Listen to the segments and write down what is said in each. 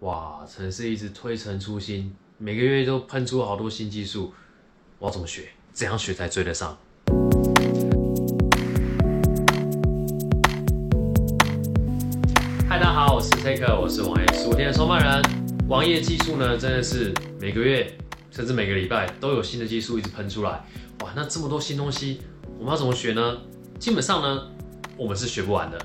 哇，程式一直推陈出新，每个月都喷出好多新技术，我要怎么学？怎样学才追得上？嗨，大家好，我是 Take， 我是网页15天的创办人。网页技术呢，真的是每个月甚至每个礼拜都有新的技术一直喷出来。哇，那这么多新东西，我们要怎么学呢？基本上呢，我们是学不完的。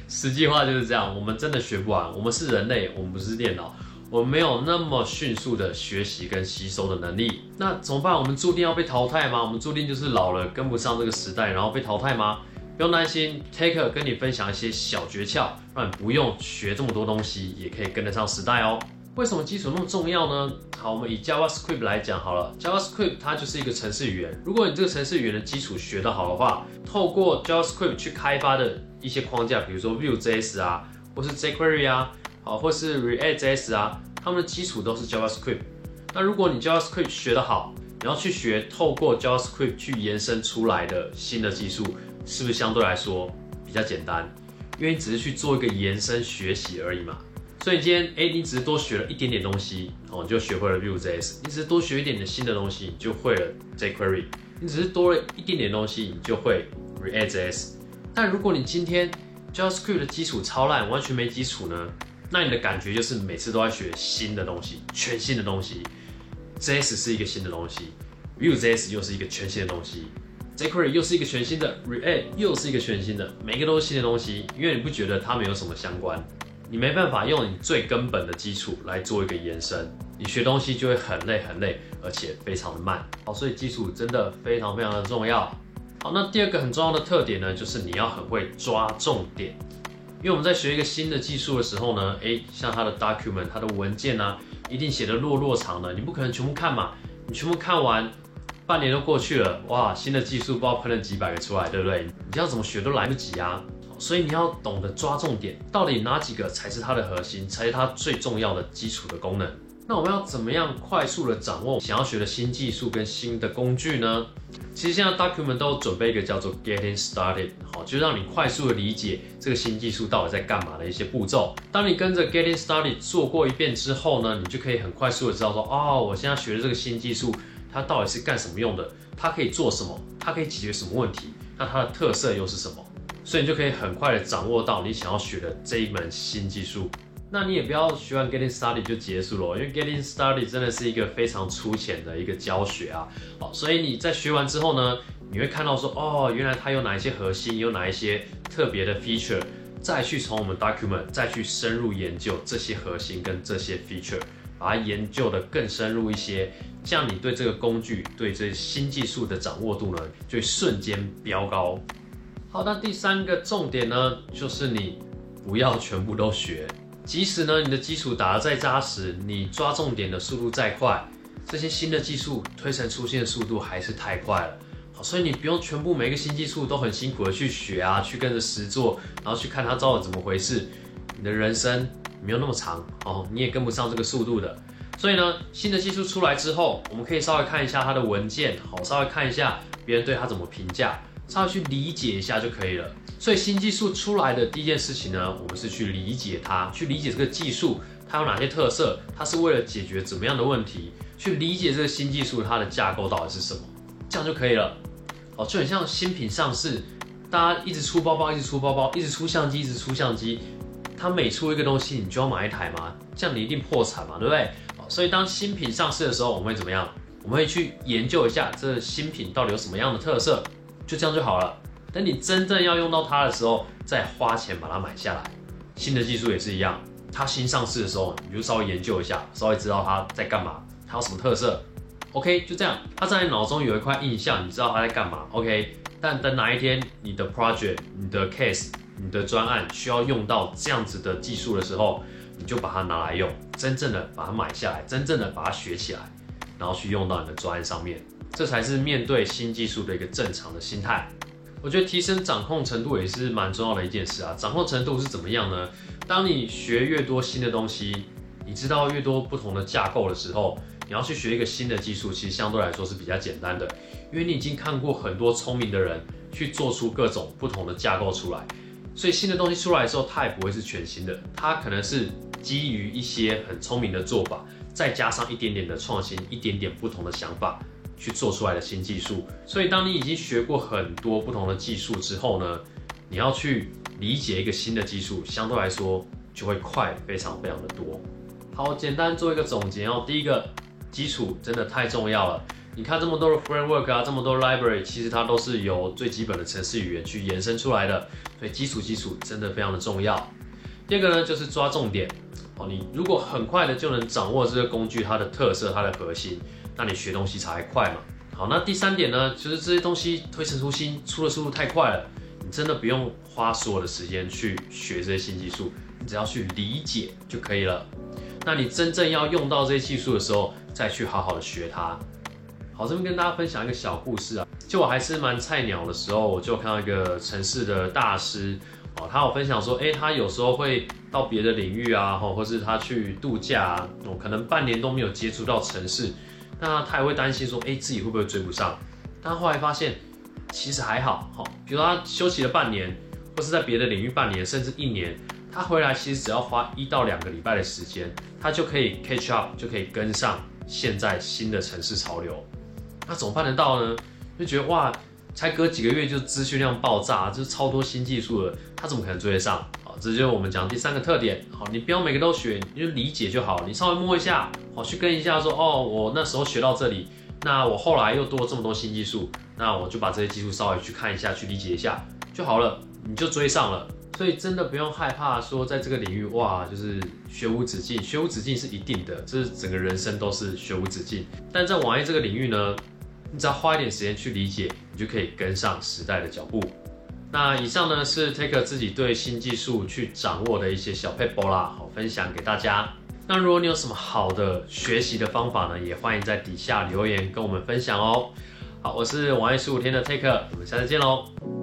实际话就是这样，我们真的学不完。我们是人类，我们不是电脑，我们没有那么迅速的学习跟吸收的能力。那怎么办？我们注定要被淘汰吗？我们注定就是老了，跟不上这个时代，然后被淘汰吗？不用担心 ，Take 跟你分享一些小诀窍，让你不用学这么多东西，也可以跟得上时代哦。为什么基础那么重要呢？好，我们以 JavaScript 来讲好了。JavaScript 它就是一个程式语言。如果你这个程式语言的基础学得好的话，透过 JavaScript 去开发的一些框架，比如说 Vue.js 啊，或是 jQuery 啊，好，或是 React.js 啊，它们的基础都是 JavaScript。那如果你 JavaScript 学得好，你要去学透过 JavaScript 去延伸出来的新的技术，是不是相对来说比较简单？因为你只是去做一个延伸学习而已嘛。所以今天，你只是多学了一点点东西，你就学会了 Vue.js； 你只是多学一点点新的东西，你就会了 jQuery； 你只是多了一点点东西，你就会 React.js。但如果你今天 JavaScript 的基础超烂，完全没基础呢，那你的感觉就是每次都在学新的东西，全新的东西。JS 是一个新的东西 ，Vue.js 又是一个全新的东西。jQuery 又是一个全新的 ，React 又是一个全新的，每个都是新的东西，因为你不觉得它们有什么相关，你没办法用你最根本的基础来做一个延伸，你学东西就会很累，而且非常的慢。好，所以基础真的非常的重要。好，那第二个很重要的特点呢，就是你要很会抓重点。因为我们在学一个新的技术的时候呢，像它的 document， 它的文件啊，一定写的落长的，你不可能全部看嘛，你全部看完。半年都过去了，哇！新的技术不知道喷了几百个出来，对不对？你要怎么学都来不及啊！所以你要懂得抓重点，到底哪几个才是它的核心，才是它最重要的基础的功能？那我们要怎么样快速的掌握想要学的新技术跟新的工具呢？其实现在 document 都准备一个叫做 Getting Started， 好，就让你快速的理解这个新技术到底在干嘛的一些步骤。当你跟着 Getting Started 做过一遍之后呢，你就可以很快速的知道说，我现在学的这个新技术。它到底是干什么用的？它可以做什么？它可以解决什么问题？那它的特色又是什么？所以你就可以很快的掌握到你想要学的这一门新技术。那你也不要学完 Getting Started 就结束了，因为 Getting Started 真的是一个非常粗浅的一个教学啊。好，所以你在学完之后呢，你会看到说，原来它有哪一些核心，有哪一些特别的 feature， 再去从我们 document 再去深入研究这些核心跟这些 feature。把它研究得更深入一些，这样你对这个工具、对这新技术的掌握度呢，就会瞬间飙高。好，那第三个重点呢，就是你不要全部都学。即使呢你的基础打得再扎实，你抓重点的速度再快，这些新的技术推陈出新的速度还是太快了。好，所以你不用全部每个新技术都很辛苦的去学啊，去跟着实做，然后去看它到底怎么回事。你的人生没有那么长你也跟不上这个速度的。所以呢，新的技术出来之后，我们可以稍微看一下它的文件，稍微看一下别人对它怎么评价，稍微去理解一下就可以了。所以新技术出来的第一件事情呢，我们是去理解它，去理解这个技术它有哪些特色，它是为了解决怎么样的问题，去理解这个新技术它的架构到底是什么，这样就可以了。就很像新品上市，大家一直出包包，一直出相机，它每出一个东西，你就要买一台嘛，这样你一定破产嘛，对不对？所以当新品上市的时候，我们会怎么样？我们会去研究一下这新品到底有什么样的特色，就这样就好了。等你真正要用到它的时候，再花钱把它买下来。新的技术也是一样，它新上市的时候，你就稍微研究一下，稍微知道它在干嘛，它有什么特色。OK， 就这样，它在你脑中有一块印象，你知道它在干嘛。OK， 但等哪一天你的 project、你的 case、你的专案需要用到这样子的技术的时候，你就把它拿来用，真正的把它买下来，真正的把它学起来，然后去用到你的专案上面，这才是面对新技术的一个正常的心态。我觉得提升掌控程度也是蛮重要的一件事啊。掌控程度是怎么样呢？当你学越多新的东西，你知道越多不同的架构的时候，你要去学一个新的技术，其实相对来说是比较简单的，因为你已经看过很多聪明的人去做出各种不同的架构出来。所以新的东西出来的时候，它也不会是全新的，它可能是基于一些很聪明的做法，再加上一点点的创新，一点点不同的想法去做出来的新技术。所以当你已经学过很多不同的技术之后呢，你要去理解一个新的技术，相对来说就会快非常非常的多。好，简单做一个总结哦。第一个，基础真的太重要了。你看这么多的 framework 啊，这么多 library， 其实它都是由最基本的程式语言去延伸出来的，所以基础真的非常的重要。第二个呢，就是抓重点。你如果很快的就能掌握这个工具它的特色、它的核心，那你学东西才快嘛。好，那第三点呢，就是这些东西推陈出新，出的速度太快了，你真的不用花所有的时间去学这些新技术，你只要去理解就可以了。那你真正要用到这些技术的时候，再去好好的学它。好，这边跟大家分享一个小故事啊，就我还是蛮菜鸟的时候，我就看到一个程式的大师，他有分享说，他有时候会到别的领域啊，或是他去度假啊，可能半年都没有接触到程式，那他也会担心说，自己会不会追不上？但后来发现其实还好，比如他休息了半年，或是在别的领域半年，甚至1年，他回来其实只要花1到2个礼拜的时间，他就可以 catch up， 就可以跟上现在新的程式潮流。那怎么办得到呢？就觉得哇，才隔几个月就资讯量爆炸，就是超多新技术了，他怎么可能追得上？这就是我们讲第3个特点。好，你不要每个都学，你就理解就好，你稍微摸一下，去跟一下说，我那时候学到这里，那我后来又多了这么多新技术，那我就把这些技术稍微去看一下，去理解一下就好了，你就追上了。所以真的不用害怕说在这个领域哇，就是学无止境，学无止境是一定的，这是整个人生都是学无止境。但在网页这个领域呢，你只要花一点时间去理解，你就可以跟上时代的脚步。那以上呢是 Take 自己对新技术去掌握的一些小撇步啦，好分享给大家。那如果你有什么好的学习的方法呢，也欢迎在底下留言跟我们分享哦。好，我是网页15天的 Take，我们下次见喽。